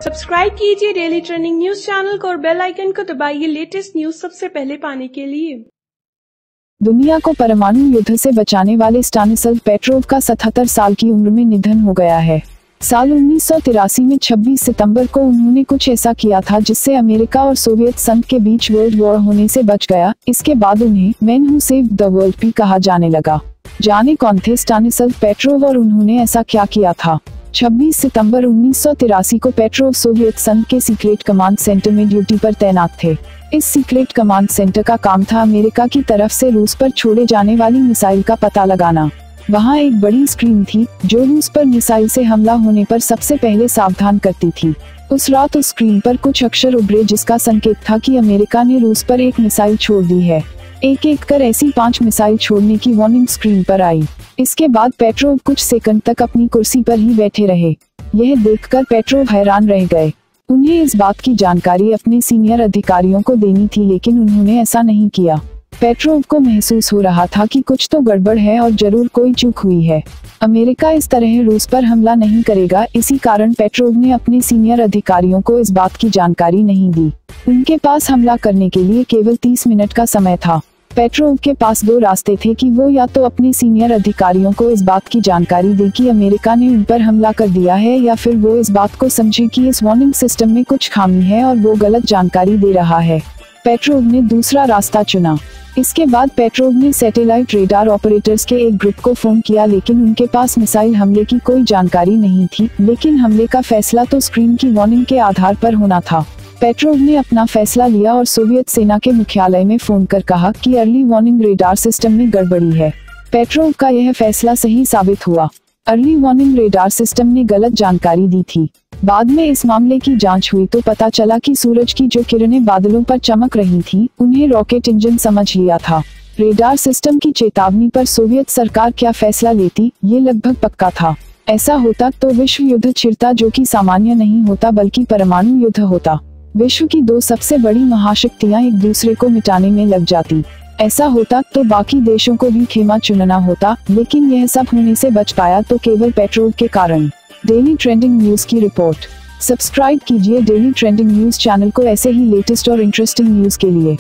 Subscribe कीजिए daily trending news channel को और बेल आइकन को दबाइए लेटेस्ट न्यूज सबसे पहले पाने के लिए। दुनिया को परमाणु युद्ध से बचाने वाले स्टानिस्लाव पेट्रोव का 77 साल की उम्र में निधन हो गया है। साल 1983 में 26 सितंबर को उन्होंने कुछ ऐसा किया था जिससे अमेरिका और सोवियत संघ के बीच वर्ल्ड वॉर होने से बच गया। इसके बाद उन्हें man who saved the world भी कहा जाने लगा। जाने कौन थे स्टानिस्लाव पेट्रोव और उन्होंने ऐसा क्या किया था। 26 सितंबर 1983 को पेट्रोव सोवियत संघ के सीक्रेट कमांड सेंटर में ड्यूटी पर तैनात थे। इस सीक्रेट कमांड सेंटर का काम था अमेरिका की तरफ से रूस पर छोड़े जाने वाली मिसाइल का पता लगाना। वहां एक बड़ी स्क्रीन थी जो रूस पर मिसाइल से हमला होने पर सबसे पहले सावधान करती थी। उस रात उस स्क्रीन पर कुछ अक्षर उभरे जिसका संकेत था कि अमेरिका ने रूस पर एक मिसाइल छोड़ दी है। एक एक कर ऐसी 5 मिसाइल छोड़ने की वार्निंग स्क्रीन पर आई। इसके बाद पेट्रोव कुछ सेकंड तक अपनी कुर्सी पर ही बैठे रहे। यह देखकर पेट्रोव हैरान रह गए। उन्हें इस बात की जानकारी अपने सीनियर अधिकारियों को देनी थी, लेकिन उन्होंने ऐसा नहीं किया। पेट्रोव को महसूस हो रहा था कि कुछ तो गड़बड़ है और जरूर कोई चूक हुई है। अमेरिका इस तरह रूस पर हमला नहीं करेगा, इसी कारण पेट्रोव ने अपने सीनियर अधिकारियों को इस बात की जानकारी नहीं दी। उनके पास हमला करने के लिए केवल 30 मिनट का समय था। पेट्रोव के पास 2 रास्ते थे कि वो या तो अपने सीनियर अधिकारियों को इस बात की जानकारी दे कि अमेरिका ने उन पर हमला कर दिया है, या फिर वो इस बात को समझे कि इस वार्निंग सिस्टम में कुछ खामी है और वो गलत जानकारी दे रहा है। पेट्रोव ने दूसरा रास्ता चुना। इसके बाद पेट्रोव ने सैटेलाइट रेडार ऑपरेटर्स के एक ग्रुप को फोन किया, लेकिन उनके पास मिसाइल हमले की कोई जानकारी नहीं थी। लेकिन हमले का फैसला तो स्क्रीन की वार्निंग के आधार पर होना था। पेट्रोव ने अपना फैसला लिया और सोवियत सेना के मुख्यालय में फोन कर कहा कि अर्ली वार्निंग रेडार सिस्टम में गड़बड़ी है। पेट्रोव का यह फैसला सही साबित हुआ। अर्ली वार्निंग रेडार सिस्टम ने गलत जानकारी दी थी। बाद में इस मामले की जांच हुई तो पता चला कि सूरज की जो किरणें बादलों पर चमक रही थीं, उन्हें रॉकेट इंजन समझ लिया था। रेडार सिस्टम की चेतावनी पर सोवियत सरकार क्या फैसला लेती, ये लगभग पक्का था। ऐसा होता तो विश्व युद्ध छिड़ता, जो कि सामान्य नहीं होता बल्कि परमाणु युद्ध होता। विश्व की 2 सबसे बड़ी महाशक्तियां एक दूसरे को मिटाने में लग जाती। ऐसा होता तो बाकी देशों को भी खेमा चुनना होता, लेकिन यह सब होने से बच पाया तो केवल पेट्रोव के कारण। डेली ट्रेंडिंग न्यूज की रिपोर्ट। सब्सक्राइब कीजिए डेली ट्रेंडिंग न्यूज चैनल को ऐसे ही लेटेस्ट और इंटरेस्टिंग न्यूज के लिए।